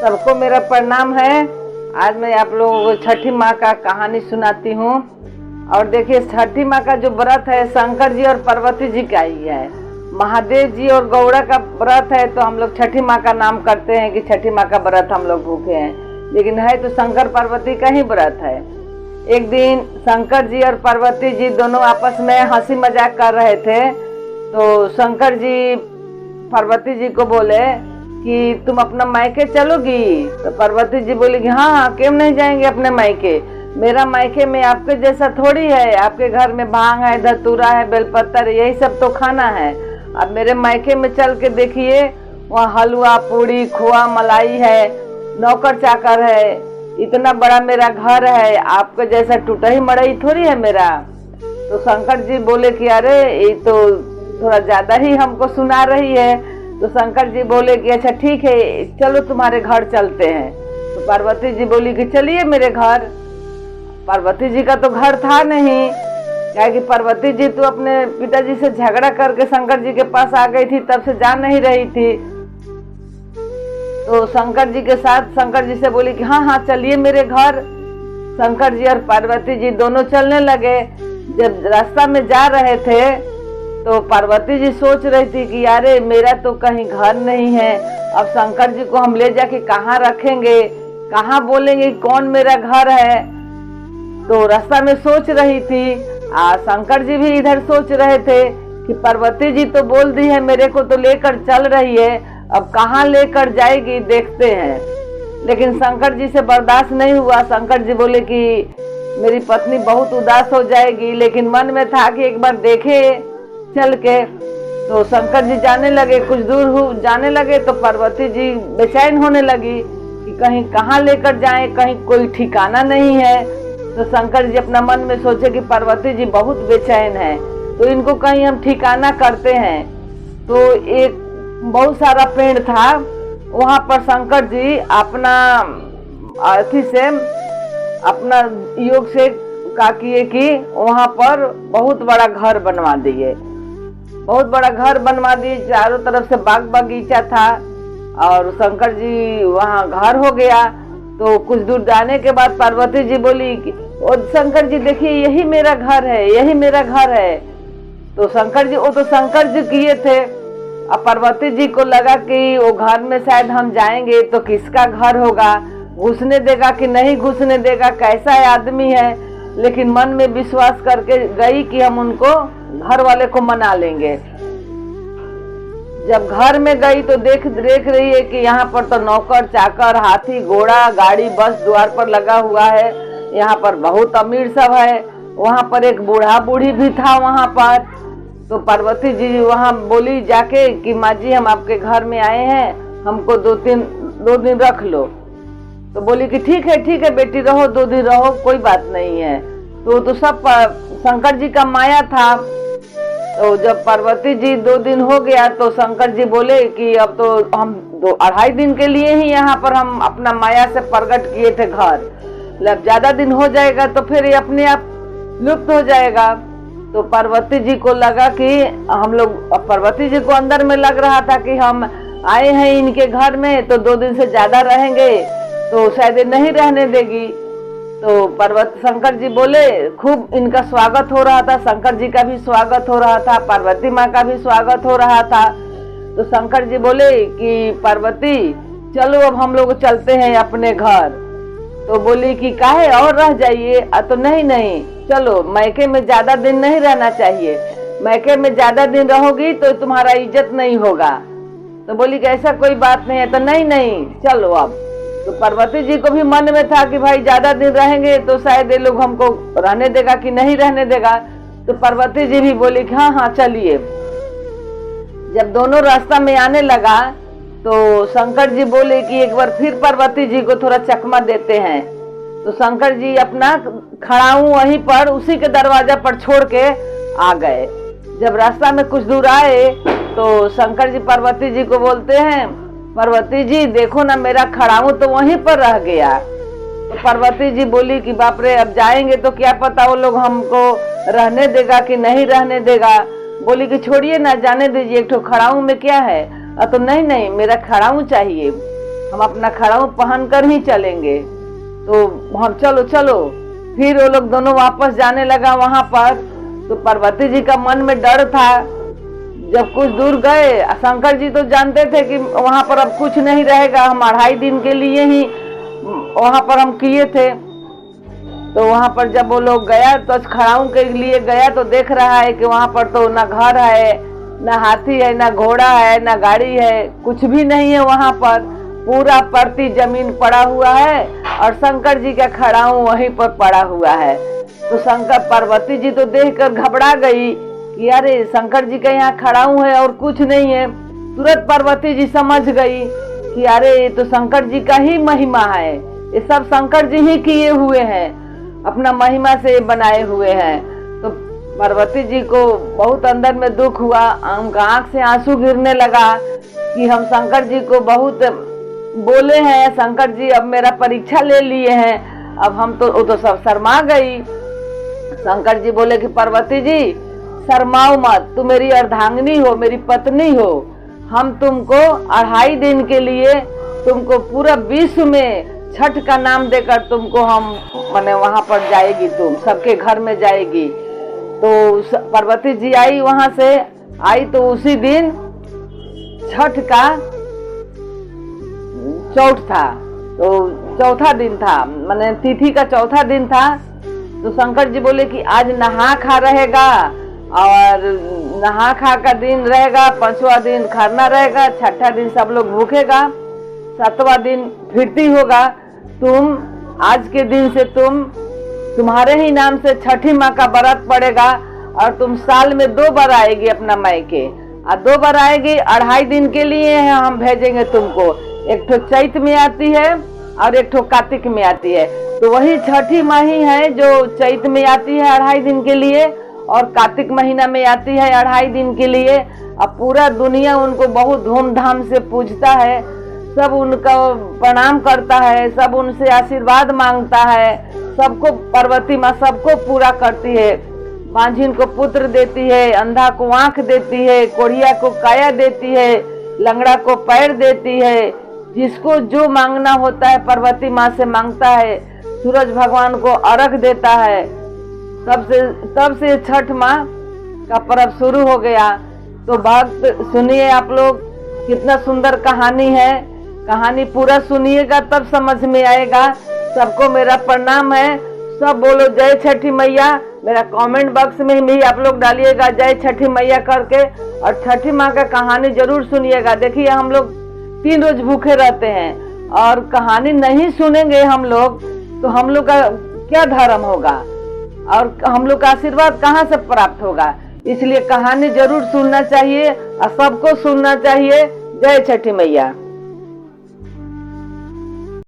सबको मेरा प्रणाम है। आज मैं आप लोगों को छठी माँ का कहानी सुनाती हूँ। और देखिए, छठी माँ का जो व्रत है शंकर जी और पार्वती जी का ही है। महादेव जी और गौड़ा का व्रत है तो हम लोग छठी माँ का नाम करते हैं कि छठी माँ का व्रत हम लोग भूखे हैं, लेकिन है तो शंकर पार्वती का ही व्रत है। एक दिन शंकर जी और पार्वती जी दोनों आपस में हंसी मजाक कर रहे थे तो शंकर जी पार्वती जी को बोले कि तुम अपना मायके चलोगी? तो पार्वती जी बोली कि हाँ हाँ, क्यों नहीं जाएंगे अपने मायके। मेरा मायके में आपके जैसा थोड़ी है, आपके घर में भांग है, धतूरा है, बेलपत्तर, यही सब तो खाना है। अब मेरे मायके में चल के देखिए, वहाँ हलवा पूड़ी खोआ मलाई है, नौकर चाकर है, इतना बड़ा मेरा घर है, आपके जैसा टूटा ही मड़ई थोड़ी है मेरा। तो शंकर जी बोले कि अरे ये तो थोड़ा ज्यादा ही हमको सुना रही है। तो शंकर जी बोले कि अच्छा ठीक है, चलो तुम्हारे घर चलते हैं। तो पार्वती जी बोली कि चलिए मेरे घर। पार्वती जी का तो घर था नहीं, क्या कि पार्वती जी तो अपने पिताजी से झगड़ा करके शंकर जी के पास आ गई थी, तब से जा नहीं रही थी। तो शंकर जी के साथ शंकर जी से बोली कि हाँ हाँ चलिए मेरे घर। शंकर जी और पार्वती जी दोनों चलने लगे। जब रास्ता में जा रहे थे तो पार्वती जी सोच रही थी कि यारे मेरा तो कहीं घर नहीं है, अब शंकर जी को हम ले जाके कहाँ रखेंगे, कहाँ बोलेंगे कौन मेरा घर है। तो रास्ता में सोच रही थी। शंकर जी भी इधर सोच रहे थे कि पार्वती जी तो बोल दी है मेरे को तो लेकर चल रही है, अब कहाँ लेकर जाएगी देखते हैं। लेकिन शंकर जी से बर्दाश्त नहीं हुआ। शंकर जी बोले कि मेरी पत्नी बहुत उदास हो जाएगी, लेकिन मन में था कि एक बार देखे चल के। तो शंकर जी जाने लगे, कुछ दूर जाने लगे तो पार्वती जी बेचैन होने लगी कि कहीं कहाँ लेकर जाएं, कहीं कोई ठिकाना नहीं है। तो शंकर जी अपना मन में सोचे कि पार्वती जी बहुत बेचैन है, तो इनको कहीं हम ठिकाना करते हैं। तो एक बहुत सारा पेड़ था, वहां पर शंकर जी अपना अर्थी से अपना योग से का किए कि वहां पर बहुत बड़ा घर बनवा दिए, बहुत बड़ा घर बनवा दिए। चारों तरफ से बाग बगीचा था और शंकर जी वहाँ घर हो गया। तो कुछ दूर जाने के बाद पार्वती जी बोली कि और शंकर जी देखिए यही मेरा घर है, यही मेरा घर है। तो शंकर जी, वो तो शंकर जी किए थे। अब पार्वती जी को लगा कि वो घर में शायद हम जाएंगे तो किसका घर होगा, घुसने देगा कि नहीं घुसने देगा, कैसा है आदमी है। लेकिन मन में विश्वास करके गई कि हम उनको घर वाले को मना लेंगे। जब घर में गई तो देख रही है कि यहाँ पर तो नौकर चाकर, हाथी घोड़ा, गाड़ी बस द्वार पर लगा हुआ है। यहाँ पर बहुत अमीर सब है। वहाँ पर एक बूढ़ा बूढ़ी भी था वहाँ पर। तो पार्वती जी वहाँ बोली जाके कि माँ जी हम आपके घर में आए हैं, हमको दो दिन रख लो। तो बोली कि ठीक है बेटी, रहो 2 दिन रहो, कोई बात नहीं है। तो सब शंकर जी का माया था। तो जब पार्वती जी 2 दिन हो गया तो शंकर जी बोले कि अब तो हम 2-2.5 दिन के लिए ही यहाँ पर हम अपना माया से प्रकट किए थे घर, मतलब ज्यादा दिन हो जाएगा तो फिर ये अपने आप लुप्त हो जाएगा। तो पार्वती जी को लगा कि हम लोग, पार्वती जी को अंदर में लग रहा था कि हम आए हैं इनके घर में तो 2 दिन से ज्यादा रहेंगे तो शायद नहीं रहने देगी। तो शंकर जी बोले, खूब इनका स्वागत हो रहा था, शंकर जी का भी स्वागत हो रहा था, पार्वती माँ का भी स्वागत हो रहा था। तो शंकर जी बोले कि पार्वती चलो अब हम लोग चलते हैं अपने घर। तो बोली कि काहे और रह जाइए। तो नहीं चलो, मैके में ज्यादा दिन नहीं रहना चाहिए, मैके में ज्यादा दिन रहोगी तो तुम्हारा इज्जत नहीं होगा। तो बोली कि ऐसा कोई बात नहीं है। तो नहीं चलो अब। तो पार्वती जी को भी मन में था कि भाई ज्यादा दिन रहेंगे तो शायद ये लोग हमको रहने देगा कि नहीं रहने देगा। तो पार्वती जी भी बोली कि हाँ हाँ चलिए। जब दोनों रास्ता में आने लगा तो शंकर जी बोले कि एक बार फिर पार्वती जी को थोड़ा चकमा देते हैं। तो शंकर जी अपना खड़ाऊ वहीं पर उसी के दरवाजा पर छोड़ के आ गए। जब रास्ता में कुछ दूर आए तो शंकर जी पार्वती जी को बोलते हैं, पार्वती जी देखो ना मेरा खड़ाऊ तो वहीं पर रह गया। तो पार्वती जी बोली कि बाप रे, अब जाएंगे तो क्या पता वो लोग हमको रहने देगा कि नहीं रहने देगा। बोली कि छोड़िए ना, जाने दीजिए, एक ठो खड़ाऊ में क्या है। तो नहीं मेरा खड़ाऊ चाहिए, हम अपना खड़ाऊ पहन कर ही चलेंगे। तो हम चलो चलो, फिर वो लोग दोनों वापस जाने लगा वहां पर। तो पार्वती जी का मन में डर था। जब कुछ दूर गए, शंकर जी तो जानते थे कि वहां पर अब कुछ नहीं रहेगा, हम 2.5 दिन के लिए ही वहां पर हम किए थे। तो वहां पर जब वो लोग गया तो खड़ाऊ के लिए गया तो देख रहा है कि वहां पर तो ना घर है, ना हाथी है, ना घोड़ा है, ना गाड़ी है, कुछ भी नहीं है वहां पर। पूरा परती जमीन पड़ा हुआ है और शंकर जी का खड़ाऊ वहीं पर पड़ा हुआ है। तो शंकर पार्वती जी तो देखकर घबरा गई कि अरे शंकर जी का यहाँ खड़ाऊ है और कुछ नहीं है। तुरंत पार्वती जी समझ गई कि अरे ये तो शंकर जी का ही महिमा है, ये सब शंकर जी ही किए हुए हैं, अपना महिमा से बनाए हुए हैं। तो पार्वती जी को बहुत अंदर में दुख हुआ, उनका आंख से आंसू गिरने लगा कि हम शंकर जी को बहुत बोले हैं, शंकर जी अब मेरा परीक्षा ले लिए हैं, अब हम तो वो तो सब शर्मा गई। शंकर जी बोले कि पार्वती जी शर्माओ मत, तू मेरी अर्धांगिनी हो, मेरी पत्नी हो, हम तुमको 2.5 दिन के लिए तुमको पूरा विश्व में छठ का नाम देकर तुमको हम माने वहां पर जाएगी, तुम सबके घर में जाएगी। तो पार्वती जी आई, वहां से आई तो उसी दिन छठ का चौथ था, तो चौथा दिन था, माने तिथि का चौथा दिन था। तो शंकर जी बोले कि आज नहा खा रहेगा और नहा खा का दिन रहेगा, 5वां दिन खरना रहेगा, 6ठा दिन सब लोग भूखेगा, 7वां दिन फिरती होगा। तुम आज के दिन से तुम्हारे ही नाम से छठी माँ का व्रत पड़ेगा और तुम साल में 2 बार आएगी अपना मायके, और 2 बार आएगी 2.5 दिन के लिए हम भेजेंगे तुमको। एक ठो चैत में आती है और एक ठो कार्तिक में आती है। तो वही छठी माँ ही है जो चैत में आती है 2.5 दिन के लिए और कार्तिक महीना में आती है 2.5 दिन के लिए। अब पूरा दुनिया उनको बहुत धूमधाम से पूजता है, सब उनका प्रणाम करता है, सब उनसे आशीर्वाद मांगता है। सबको पार्वती माँ सबको पूरा करती है, बांझिन को पुत्र देती है, अंधा को आंख देती है, कोढ़िया को काया देती है, लंगड़ा को पैर देती है। जिसको जो मांगना होता है पार्वती माँ से मांगता है। सूरज भगवान को अर्घ देता है। तब से छठ माँ का पर्व शुरू हो गया। तो भक्त सुनिए आप लोग, कितना सुंदर कहानी है, कहानी पूरा सुनिएगा तब समझ में आएगा। सबको मेरा प्रणाम है, सब बोलो जय छठी मैया। मेरा कमेंट बॉक्स में भी आप लोग डालिएगा जय छठी मैया करके, और छठी माँ का कहानी जरूर सुनिएगा। देखिए हम लोग 3 रोज भूखे रहते हैं और कहानी नहीं सुनेंगे हम लोग तो हम लोग का क्या धर्म होगा और हम लोग का आशीर्वाद कहाँ से प्राप्त होगा। इसलिए कहानी जरूर सुनना चाहिए और सबको सुनना चाहिए। जय छठी मैया।